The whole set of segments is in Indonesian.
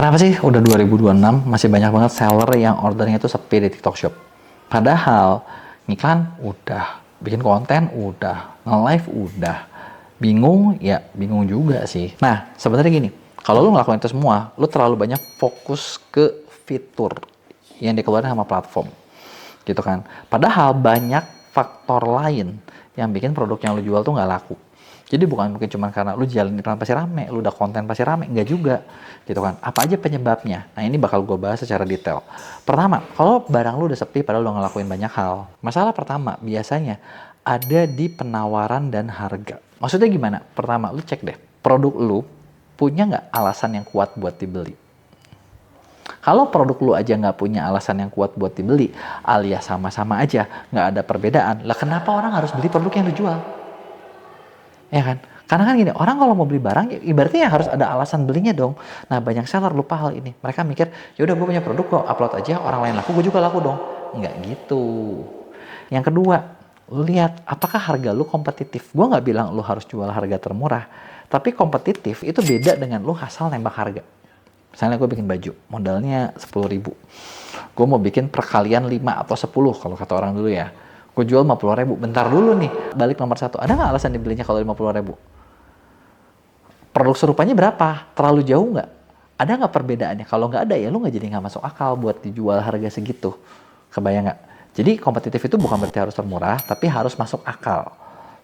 Kenapa sih udah 2026 masih banyak banget seller yang ordernya itu sepi di TikTok Shop? Padahal iklan udah, bikin konten udah, nge-live udah. Bingung? Ya bingung juga sih. Nah, sebenarnya gini, kalau lu ngelakuin itu semua, lu terlalu banyak fokus ke fitur yang dikeluarin sama platform. Gitu kan. Padahal banyak faktor lain yang bikin produk yang lu jual tuh nggak laku. Jadi bukan mungkin cuma karena lu jalan iklan pasti rame, lu udah konten pasti rame, enggak juga, gitu kan. Apa aja penyebabnya? Nah ini bakal gue bahas secara detail. Pertama, kalau barang lu udah sepi padahal lu ngelakuin banyak hal. Masalah pertama biasanya ada di penawaran dan harga. Maksudnya gimana? Pertama, lu cek deh, produk lu punya nggak alasan yang kuat buat dibeli? Kalau produk lu aja nggak punya alasan yang kuat buat dibeli, alias sama-sama aja, nggak ada perbedaan, lah kenapa orang harus beli produk yang lu jual? Ya kan? Karena kan gini, orang kalau mau beli barang, ya ibaratnya ya harus ada alasan belinya dong. Nah, banyak seller lupa hal ini. Mereka mikir, yaudah gue punya produk kok, upload aja, orang lain laku, gue juga laku dong. Nggak gitu. Yang kedua, lu lihat apakah harga lu kompetitif. Gue nggak bilang lu harus jual harga termurah, tapi kompetitif itu beda dengan lu asal nembak harga. Misalnya gue bikin baju, modalnya 10.000. Gue mau bikin perkalian 5 atau 10 kalau kata orang dulu ya. Gue jual 50.000. Bentar dulu nih, balik nomor satu. Ada nggak alasan dibelinya kalau 50.000? Produk serupanya berapa? Terlalu jauh nggak? Ada nggak perbedaannya? Kalau nggak ada ya lu nggak jadi nggak masuk akal buat dijual harga segitu. Kebayang nggak? Jadi kompetitif itu bukan berarti harus termurah, tapi harus masuk akal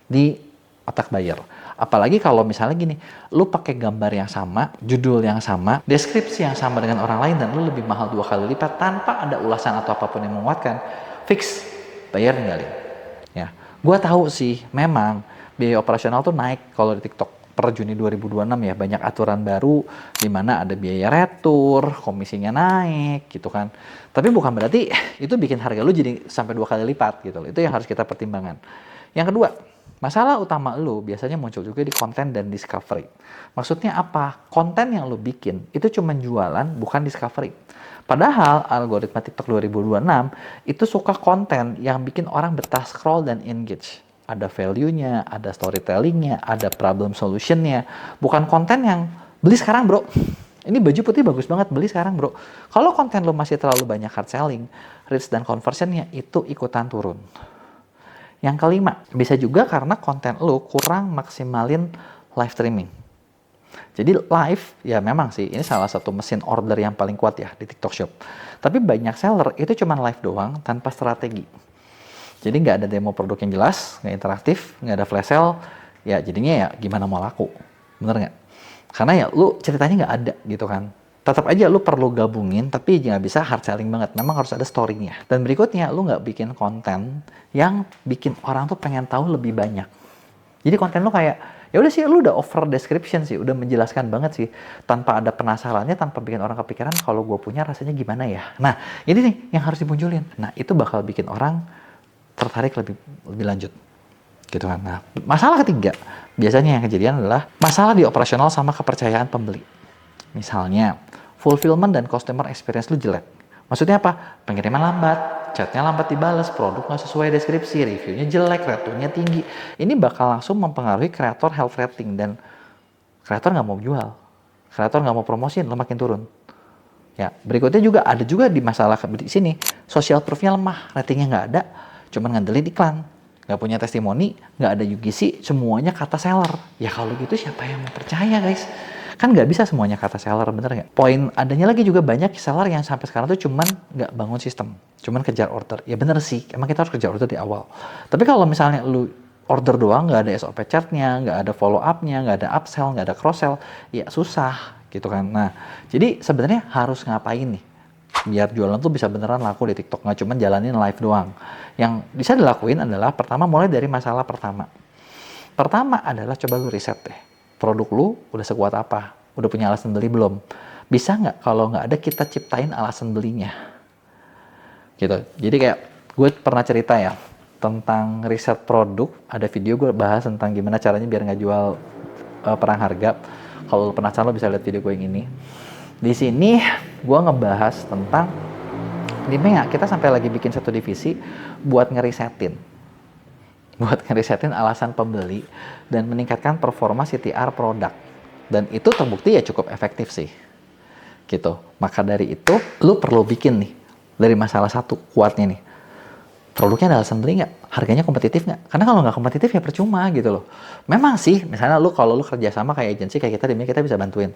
di otak buyer. Apalagi kalau misalnya gini, lu pakai gambar yang sama, judul yang sama, deskripsi yang sama dengan orang lain dan lu lebih mahal 2 kali lipat tanpa ada ulasan atau apapun yang menguatkan, fix bayar ninggalin. Ya, gua tahu sih, memang biaya operasional tuh naik kalau di TikTok per Juni 2026 ya, banyak aturan baru di mana ada biaya retur, komisinya naik gitu kan. Tapi bukan berarti itu bikin harga lu jadi sampai 2 kali lipat gitu loh. Itu yang harus kita pertimbangkan. Yang kedua, masalah utama lu biasanya muncul juga di konten dan discovery. Maksudnya apa? Konten yang lu bikin itu cuma jualan, bukan discovery. Padahal algoritma TikTok 2026 itu suka konten yang bikin orang betah scroll dan engage. Ada value-nya, ada storytelling-nya, ada problem solution-nya. Bukan konten yang beli sekarang bro. Ini baju putih bagus banget, beli sekarang bro. Kalau konten lo masih terlalu banyak hard selling, reach dan conversion-nya itu ikutan turun. Yang kelima, bisa juga karena konten lo kurang maksimalin live streaming. Jadi live, ya memang sih, ini salah satu mesin order yang paling kuat ya di TikTok Shop. Tapi banyak seller itu cuma live doang tanpa strategi. Jadi nggak ada demo produk yang jelas, nggak interaktif, nggak ada flash sale, ya jadinya ya gimana mau laku, bener nggak? Karena ya lu ceritanya nggak ada gitu kan. Tetap aja lu perlu gabungin, tapi nggak bisa hard selling banget. Memang harus ada story-nya. Dan berikutnya, lu nggak bikin konten yang bikin orang tuh pengen tahu lebih banyak. Jadi konten lu kayak, ya udah sih, lu udah over description sih, udah menjelaskan banget sih, tanpa ada penasarannya, tanpa bikin orang kepikiran kalau gue punya rasanya gimana ya. Nah, ini nih yang harus dimunculin. Nah, itu bakal bikin orang tertarik lebih lanjut. Gitu kan. Nah, masalah ketiga, biasanya yang kejadian adalah masalah di operasional sama kepercayaan pembeli. Misalnya, fulfillment dan customer experience lu jelek. Maksudnya apa? Pengiriman lambat, chatnya lambat dibales, produk nggak sesuai deskripsi, reviewnya jelek, ratingnya tinggi. Ini bakal langsung mempengaruhi kreator health rating dan kreator nggak mau jual. Kreator nggak mau promosiin, lo makin turun. Ya, berikutnya juga ada juga di masalah di sini, social proof-nya lemah, ratingnya nggak ada, cuman ngandelin iklan. Nggak punya testimoni, nggak ada UGC, semuanya kata seller. Ya kalau gitu siapa yang mau percaya guys? Kan nggak bisa semuanya kata seller, bener nggak? Poin adanya lagi juga banyak seller yang sampai sekarang tuh cuman nggak bangun sistem, cuman kejar order. Ya bener sih, emang kita harus kejar order di awal. Tapi kalau misalnya lu order doang, nggak ada SOP chart-nya, nggak ada follow up-nya, nggak ada upsell, nggak ada cross sell, ya susah gitu kan. Nah, jadi sebenarnya harus ngapain nih? Biar jualan tuh bisa beneran laku di TikTok, nggak cuma jalanin live doang. Yang bisa dilakuin adalah pertama mulai dari masalah pertama. Pertama adalah coba lu riset deh. Produk lu udah sekuat apa? Udah punya alasan beli belum? Bisa nggak kalau nggak ada kita ciptain alasan belinya? Gitu. Jadi kayak gue pernah cerita ya tentang riset produk. Ada video gue bahas tentang gimana caranya biar nggak jual perang harga. Kalau lu penasaran lo bisa lihat video gue yang ini. Di sini gue ngebahas tentang dimana kita sampai lagi bikin satu divisi buat ngerisetin alasan pembeli dan meningkatkan performa CTR produk. Dan itu terbukti ya cukup efektif sih. gitu. Maka dari itu, lu perlu bikin nih, dari masalah satu kuatnya nih, produknya ada alasan beli nggak? Harganya kompetitif nggak? Karena kalau nggak kompetitif ya percuma gitu loh. Memang sih, misalnya kalau lu kerja sama kayak agensi kayak kita, kita bisa bantuin.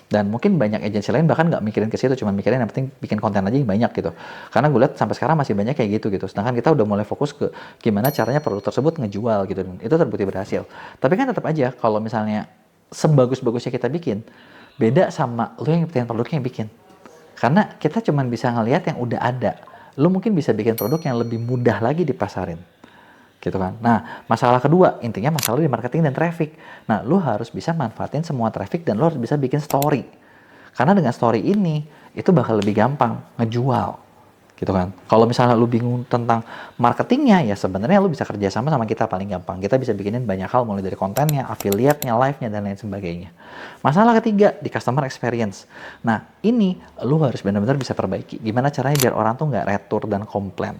Dan mungkin banyak agensi lain bahkan nggak mikirin ke situ, cuma mikirin yang penting bikin konten aja yang banyak gitu. Karena gue lihat sampai sekarang masih banyak kayak gitu. Sedangkan kita udah mulai fokus ke gimana caranya produk tersebut ngejual gitu. Dan itu terbukti berhasil. Tapi kan tetap aja kalau misalnya sebagus-bagusnya kita bikin, beda sama lu yang bikin produknya yang bikin. Karena kita cuma bisa ngelihat yang udah ada. Lu mungkin bisa bikin produk yang lebih mudah lagi dipasarin. Gitu kan. Nah, masalah kedua, intinya masalah di marketing dan traffic. Nah, lu harus bisa manfaatin semua traffic dan lu harus bisa bikin story. Karena dengan story ini, itu bakal lebih gampang ngejual. Gitu kan. Kalau misalnya lu bingung tentang marketingnya, ya sebenarnya lu bisa kerja sama kita paling gampang. Kita bisa bikinin banyak hal mulai dari kontennya, affiliate-nya, live-nya, dan lain sebagainya. Masalah ketiga, di customer experience. Nah, ini lu harus benar-benar bisa perbaiki. Gimana caranya biar orang tuh nggak retur dan komplain.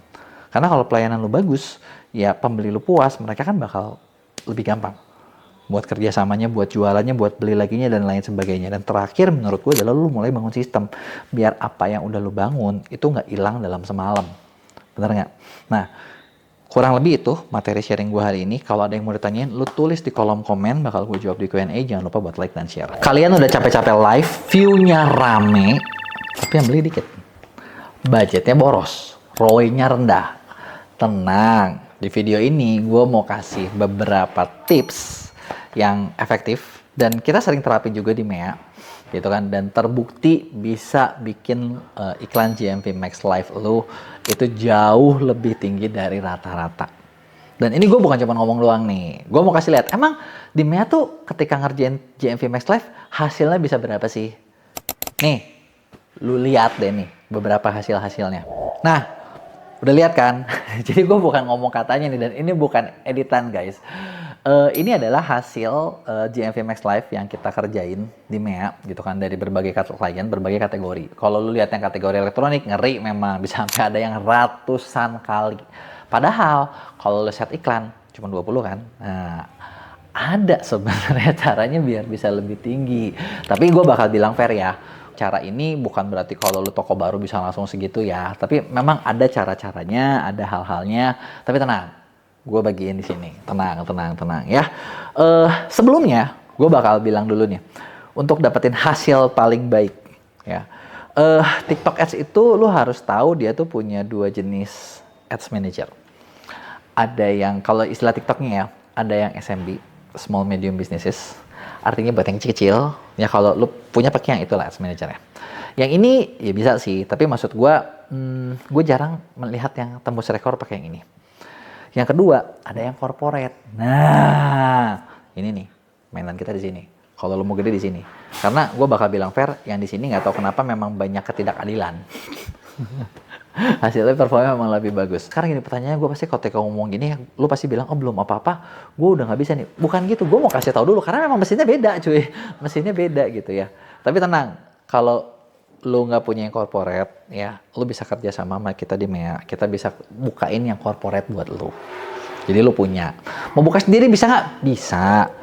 Karena kalau pelayanan lu bagus, ya pembeli lu puas, mereka kan bakal lebih gampang. Buat kerjasamanya, buat jualannya, buat beli laginya, dan lain sebagainya. Dan terakhir menurut gue adalah lu mulai bangun sistem. Biar apa yang udah lu bangun, itu nggak hilang dalam semalam. Bener nggak? Nah, kurang lebih itu materi sharing gue hari ini. Kalau ada yang mau ditanyain, lu tulis di kolom komen, bakal gue jawab di Q&A. Jangan lupa buat like dan share. Kalian udah capek-capek live, view-nya rame, tapi yang beli dikit. Budgetnya boros, ROI-nya rendah. Tenang, di video ini gue mau kasih beberapa tips yang efektif dan kita sering terapin juga di MEA gitu kan, dan terbukti bisa bikin iklan GMV Max Live lu itu jauh lebih tinggi dari rata-rata. Dan ini gue bukan cuma ngomong doang nih, gue mau kasih lihat emang di MEA tuh ketika ngerjain GMV Max Live hasilnya bisa berapa sih. Nih, lu lihat deh nih beberapa hasil-hasilnya. Nah, udah lihat kan? Jadi gue bukan ngomong katanya nih, dan ini bukan editan guys. Ini adalah hasil GMV Max Live yang kita kerjain di MEA gitu kan, dari berbagai klien, berbagai kategori. Kalau lu lihat yang kategori elektronik, ngeri memang, bisa sampai ada yang ratusan kali. Padahal kalau lu set iklan cuma 20 kan. Nah, ada sebenarnya caranya biar bisa lebih tinggi. Tapi gue bakal bilang fair ya. Cara ini bukan berarti kalau lu toko baru bisa langsung segitu ya. Tapi memang ada cara-caranya, ada hal-halnya. Tapi tenang, gue bagiin di sini. Tenang ya. Sebelumnya, gue bakal bilang dulu nih, untuk dapetin hasil paling baik, ya. TikTok Ads itu lu harus tahu dia tuh punya dua jenis Ads Manager. Ada yang, kalau istilah TikToknya ya, ada yang SMB, Small Medium Businesses. Artinya buat yang kecil-kecil, ya kalau lu punya pakai yang itulah Ads Manager ya. Yang ini ya bisa sih, tapi maksud gue jarang melihat yang tembus rekor pakai yang ini. Yang kedua, ada yang corporate. Nah, ini nih, mainan kita di sini. Kalau lu mau gede di sini. Karena gue bakal bilang fair, yang di sini nggak tahu kenapa memang banyak ketidakadilan. Hasilnya performanya memang lebih bagus. Sekarang gini pertanyaannya, gue pasti kalau ngomong gini, lu pasti bilang, oh belum apa-apa, gue udah nggak bisa nih. Bukan gitu, gue mau kasih tahu dulu, karena memang mesinnya beda cuy. Mesinnya beda gitu ya. Tapi tenang, kalau lu nggak punya yang corporate, ya lu bisa kerja sama kita di MEA. Kita bisa bukain yang corporate buat lu. Jadi lu punya. Mau buka sendiri bisa nggak? Bisa.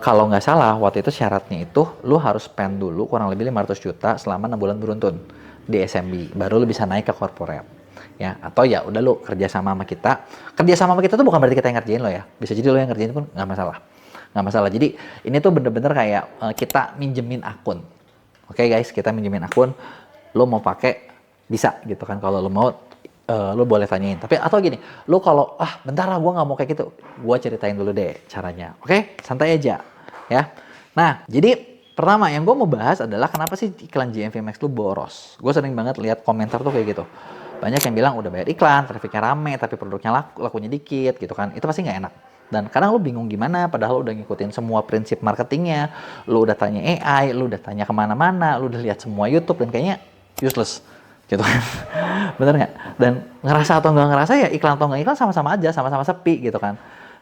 Kalau nggak salah, waktu itu syaratnya itu, lu harus spend dulu kurang lebih 500 juta selama 6 bulan beruntun di SMB, baru lu bisa naik ke corporate, ya. Atau ya udah lu kerja sama kita. Kerja sama kita tuh bukan berarti kita yang ngerjain lo ya. Bisa jadi lo yang ngerjain pun nggak masalah. Jadi ini tuh bener-bener kayak kita minjemin akun. Oke guys, kita minjemin akun. Lo mau pakai bisa gitu kan. Kalau lo mau, lo boleh tanyain. Tapi atau gini, lo kalau bentar lah gue nggak mau kayak gitu, gue ceritain dulu deh caranya. Oke, santai aja, ya. Nah, jadi pertama yang gue mau bahas adalah kenapa sih iklan GMV Max lu boros. Gue sering banget lihat komentar tuh kayak gitu. Banyak yang bilang udah bayar iklan, trafficnya rame, tapi produknya lakunya dikit gitu kan. Itu pasti nggak enak. Dan kadang lu bingung gimana, padahal lu udah ngikutin semua prinsip marketingnya. Lu udah tanya AI, lu udah tanya kemana-mana, lu udah lihat semua YouTube, dan kayaknya useless gitu kan. Bener nggak? Dan ngerasa atau nggak ngerasa ya iklan atau nggak iklan sama-sama aja, sama-sama sepi gitu kan.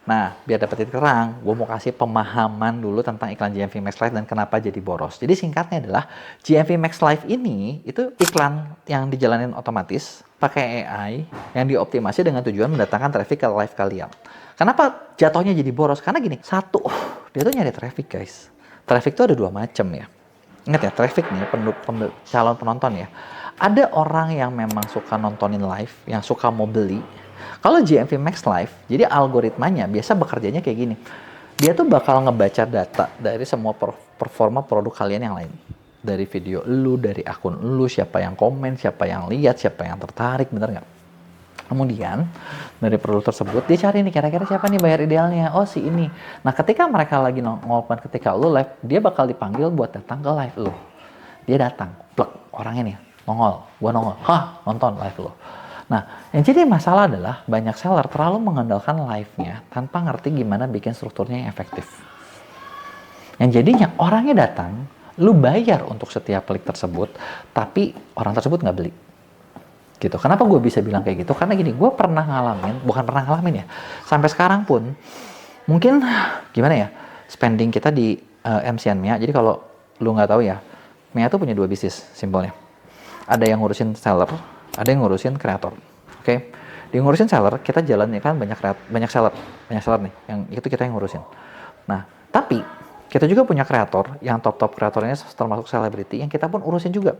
Nah, biar dapetin terang, gue mau kasih pemahaman dulu tentang iklan GMV Max Live dan kenapa jadi boros. Jadi singkatnya adalah, GMV Max Live ini itu iklan yang dijalanin otomatis, pakai AI, yang dioptimasi dengan tujuan mendatangkan traffic ke live kalian. Kenapa jatuhnya jadi boros? Karena gini, satu, dia tuh nyari traffic guys. Traffic tuh ada dua macam ya. Ingat ya, traffic nih, calon penonton ya. Ada orang yang memang suka nontonin live, yang suka mau beli. Kalau GMV Max Live, jadi algoritmanya biasa bekerjanya kayak gini. Dia tuh bakal ngebaca data dari semua performa produk kalian yang lain. Dari video lu, dari akun lu, siapa yang komen, siapa yang lihat, siapa yang tertarik, bener nggak? Kemudian dari produk tersebut dia cari nih kira-kira siapa nih bayar idealnya. Oh si ini. Nah ketika mereka lagi nongol, ketika lu live, dia bakal dipanggil buat datang ke live lu. Dia datang, plek orangnya nih nongol, gua nongol, nonton live lu. Nah yang jadi masalah adalah banyak seller terlalu mengandalkan live-nya tanpa ngerti gimana bikin strukturnya yang efektif. Yang jadinya orangnya datang, lu bayar untuk setiap klik tersebut, tapi orang tersebut nggak beli. Gitu. Kenapa gue bisa bilang kayak gitu? Karena gini, gue pernah ngalamin, bukan pernah ngalamin ya, sampai sekarang pun, mungkin gimana ya, spending kita di MC-an Mia, jadi kalau lu nggak tahu ya, Mia tuh punya 2 bisnis, simpelnya. Ada yang ngurusin seller, ada yang ngurusin kreator. Oke? Di ngurusin seller, kita jalan ya kan banyak seller nih, yang itu kita yang ngurusin. Nah, tapi kita juga punya kreator, yang top-top kreatornya termasuk selebriti, yang kita pun urusin juga.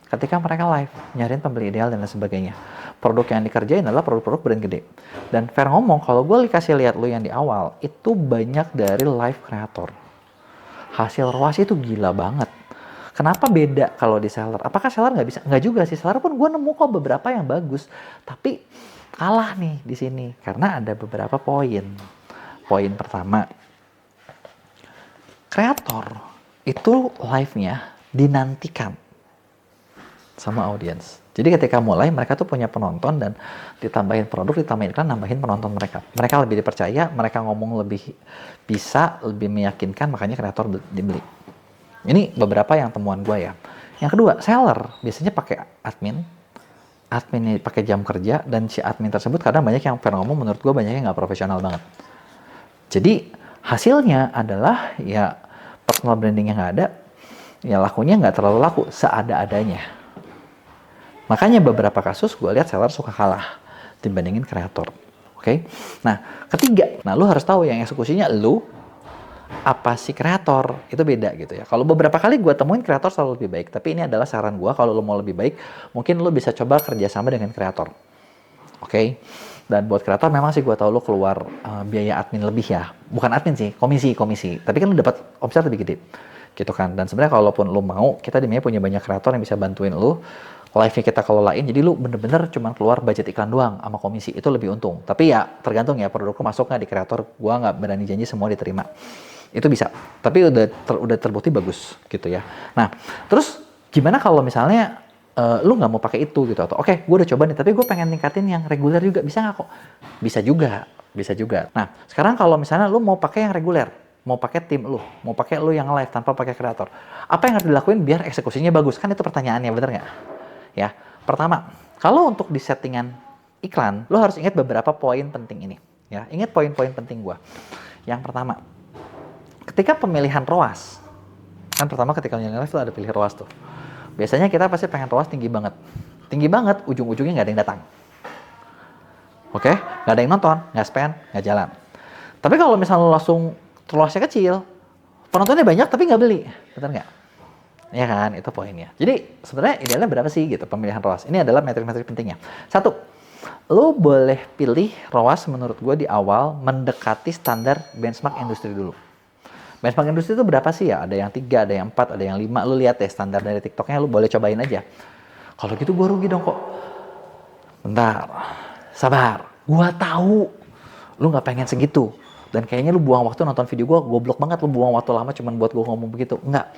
Ketika mereka live, nyariin pembeli ideal dan lain sebagainya. Produk yang dikerjain adalah produk-produk brand gede. Dan fair ngomong, kalau gue kasih lihat lu yang di awal, itu banyak dari live kreator. Hasil ROAS itu gila banget. Kenapa beda kalau di seller? Apakah seller nggak bisa? Nggak juga sih, seller pun gue nemu kok beberapa yang bagus. Tapi kalah nih di sini, karena ada beberapa poin. Poin pertama, kreator itu live-nya dinantikan sama audiens. Jadi ketika mulai mereka tuh punya penonton dan ditambahin produk, ditambahin iklan, nambahin penonton mereka. Mereka lebih dipercaya, mereka ngomong lebih bisa, lebih meyakinkan, makanya kreator dibeli. Ini beberapa yang temuan gue ya. Yang kedua, seller biasanya pakai admin pakai jam kerja, dan si admin tersebut kadang banyak yang fair ngomong, menurut gue banyaknya nggak profesional banget. Jadi hasilnya adalah ya personal branding yang nggak ada, ya lakunya nggak terlalu laku, seada-adanya. Makanya beberapa kasus gue lihat seller suka kalah dibandingin kreator. Oke? Nah, ketiga, lu harus tahu yang eksekusinya lu apa si kreator, itu beda gitu ya. Kalau beberapa kali gue temuin kreator selalu lebih baik, tapi ini adalah saran gue, kalau lu mau lebih baik, mungkin lu bisa coba kerjasama dengan kreator. Oke? Dan buat kreator memang sih gue tahu lu keluar biaya admin lebih ya. Bukan admin sih, komisi. Tapi kan lu dapat omset lebih gede. Gitu kan. Dan sebenarnya kalaupun lu mau, kita di Mia punya banyak kreator yang bisa bantuin lu. Live-nya kita kelolain, jadi lu bener-bener cuma keluar budget iklan doang sama komisi, itu lebih untung. Tapi ya tergantung ya, produkku masuk nggak di kreator, gua nggak berani janji semua diterima. Itu bisa, tapi udah terbukti bagus gitu ya. Nah, terus gimana kalau misalnya lu nggak mau pakai itu gitu, atau oke, gue udah coba nih, tapi gue pengen ningkatin yang reguler juga, bisa nggak kok? Bisa juga. Nah, sekarang kalau misalnya lu mau pakai yang reguler, mau pakai tim lu, mau pakai lu yang live tanpa pakai kreator, apa yang harus dilakuin biar eksekusinya bagus? Kan itu pertanyaannya, bener nggak? Ya, pertama, kalau untuk di settingan iklan, lo harus ingat beberapa poin penting ini. Ya, ingat poin-poin penting gue. Yang pertama, ketika pemilihan ROAS, kan pertama ketika nyanyi live tuh ada pilih ROAS tuh. Biasanya kita pasti pengen ROAS tinggi banget, ujung-ujungnya nggak ada yang datang. Oke, nggak ada yang nonton, nggak spend, nggak jalan. Tapi kalau misalnya lo langsung ROASnya kecil, penontonnya banyak tapi nggak beli, benar nggak? Ya kan, itu poinnya. Jadi sebenarnya idealnya berapa sih gitu pemilihan ROAS? Ini adalah metrik-metrik pentingnya. 1, lo boleh pilih ROAS menurut gue di awal mendekati standar benchmark industri dulu. Benchmark industri itu berapa sih ya? Ada yang 3, ada yang 4, ada yang 5. Lo lihat deh standar dari TikToknya, lo boleh cobain aja. Kalau gitu gue rugi dong kok. Bentar, sabar. Gue tahu lo nggak pengen segitu. Dan kayaknya lo buang waktu nonton video gue, goblok banget lo buang waktu lama cuman buat gue ngomong begitu. Enggak.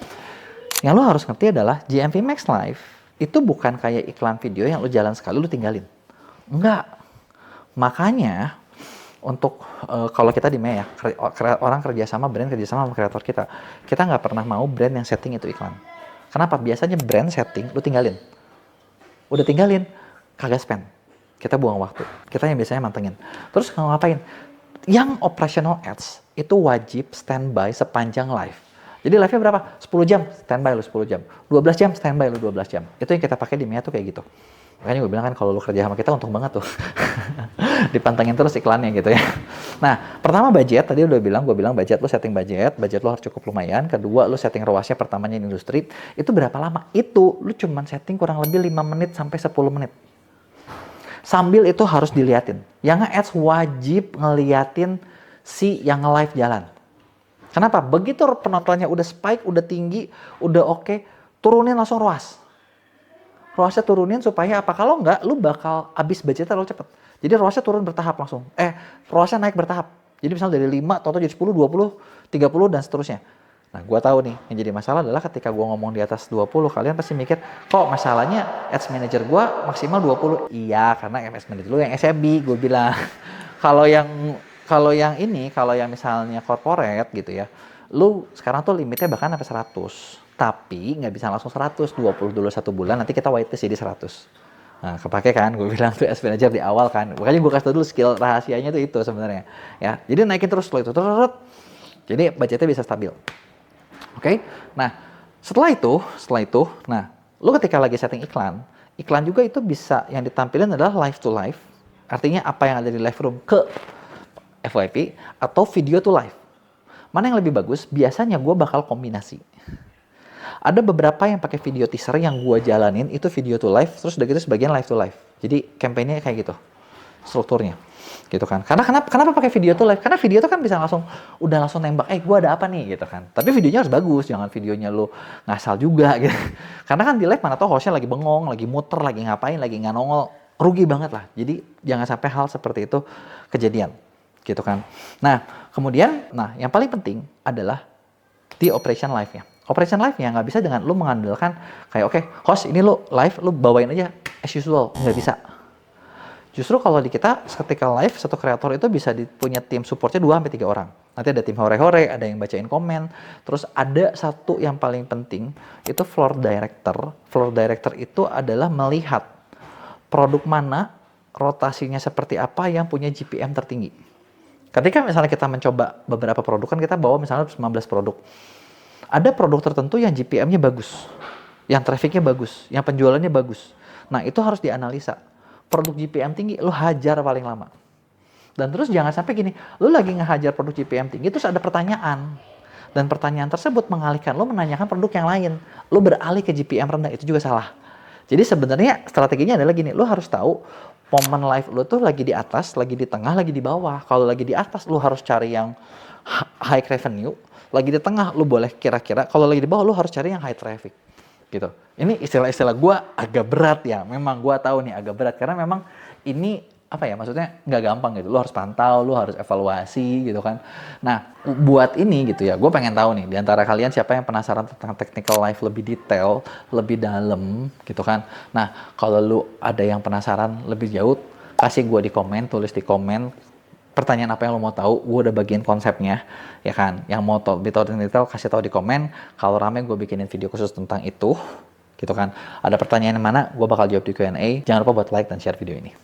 Yang lo harus ngerti adalah GMV Max Live itu bukan kayak iklan video yang lo jalan sekali lo tinggalin. Enggak. Makanya untuk kalau kita di Mea, orang kerja sama brand, kerja sama kreator kita nggak pernah mau brand yang setting itu iklan. Kenapa? Biasanya brand setting lo tinggalin. Udah tinggalin, kagak spend. Kita buang waktu. Kita yang biasanya mantengin. Terus ngapain? Yang operational ads itu wajib standby sepanjang live. Jadi live-nya berapa? 10 jam, standby lu 10 jam. 12 jam, standby lu 12 jam. Itu yang kita pakai di Mia tuh kayak gitu. Makanya gue bilang kan kalau lu kerja sama kita untung banget tuh. Dipantengin terus iklannya gitu ya. Nah, pertama budget, tadi gue bilang budget lu setting budget lu harus cukup lumayan. Kedua, lu setting ROAS-nya pertamanya di industri, itu berapa lama? Itu lu cuman setting kurang lebih 5 menit sampai 10 menit. Sambil itu harus diliatin. Yang nge-ads wajib ngeliatin si yang nge-live jalan. Kenapa? Begitu penontonnya udah spike, udah tinggi, udah oke, turunin langsung ROAS. ROAS-nya turunin supaya apa? Kalau enggak, lu bakal habis budgetnya terlalu cepet. Jadi ROAS-nya turun bertahap langsung. ROAS-nya naik bertahap. Jadi misalnya dari 5, atau jadi 10, 20, 30, dan seterusnya. Nah, gua tahu nih, yang jadi masalah adalah ketika gua ngomong di atas 20, kalian pasti mikir, kok masalahnya ads manager gua maksimal 20? Iya, karena ads manager lu yang SMB, gua bilang. Kalau yang misalnya corporate gitu ya, lu sekarang tuh limitnya bahkan sampai 100. Tapi nggak bisa langsung 100, 20 dulu 1 bulan, nanti kita whitelist jadi 100. Nah, kepake kan, gue bilang tuh ads manager di awal kan. Makanya gue kasih tau dulu skill rahasianya tuh itu sebenarnya. Ya, jadi naikin terus itu. Jadi budgetnya bisa stabil. Oke? Nah, setelah itu, nah, lu ketika lagi setting iklan juga itu bisa yang ditampilin adalah live to live. Artinya apa yang ada di live room ke FYP atau video to live. Mana yang lebih bagus? Biasanya gue bakal kombinasi. Ada beberapa yang pakai video teaser yang gue jalanin itu video to live, terus udah gitu sebagian live to live. Jadi campaign-nya kayak gitu, strukturnya, gitu kan. Karena kenapa pakai video to live? Karena video tuh kan bisa langsung nembak, gue ada apa nih, gitu kan. Tapi videonya harus bagus, jangan videonya lu ngasal juga, gitu. Karena kan di live mana tau hostnya lagi bengong, lagi muter, lagi ngapain, lagi nggak nongol, rugi banget lah. Jadi jangan sampai hal seperti itu kejadian, gitu kan. Nah, kemudian, yang paling penting adalah di operation live-nya. Operation live-nya nggak bisa dengan lu mengandalkan kayak oke, host ini lu live, lu bawain aja as usual. Nggak bisa. Justru kalau di kita ketika live, satu kreator itu bisa punya tim supportnya 2-3 orang. Nanti ada tim hore-hore, ada yang bacain komen. Terus ada satu yang paling penting, itu floor director. Floor director itu adalah melihat produk mana, rotasinya seperti apa yang punya GPM tertinggi. Ketika misalnya kita mencoba beberapa produk, kan kita bawa misalnya 19 produk. Ada produk tertentu yang GPM-nya bagus, yang traffic-nya bagus, yang penjualannya bagus. Nah, itu harus dianalisa. Produk GPM tinggi, lu hajar paling lama. Dan terus jangan sampai gini, lu lagi ngehajar produk GPM tinggi, terus ada pertanyaan. Dan pertanyaan tersebut mengalihkan lu menanyakan produk yang lain. Lu beralih ke GPM rendah, itu juga salah. Jadi sebenarnya strateginya adalah gini, lu harus tahu momen live lu tuh lagi di atas, lagi di tengah, lagi di bawah. Kalau lagi di atas, lu harus cari yang high revenue. Lagi di tengah, lu boleh kira-kira. Kalau lagi di bawah, lu harus cari yang high traffic. Gitu. Ini istilah-istilah gue agak berat ya. Memang gue tahu nih agak berat. Karena memang ini, maksudnya nggak gampang gitu. Lu harus pantau, lu harus evaluasi gitu kan. Nah, buat ini gitu ya, gue pengen tahu nih, di antara kalian siapa yang penasaran tentang technical live lebih detail, lebih dalam gitu kan. Nah, kalau lu ada yang penasaran lebih jauh, kasih gue di komen, tulis di komen. Pertanyaan apa yang lo mau tahu, gue udah bagiin konsepnya, ya kan. Yang mau tahu detail, kasih tahu di komen. Kalau rame, gue bikinin video khusus tentang itu, gitu kan. Ada pertanyaan yang mana, gue bakal jawab di Q&A. Jangan lupa buat like dan share video ini.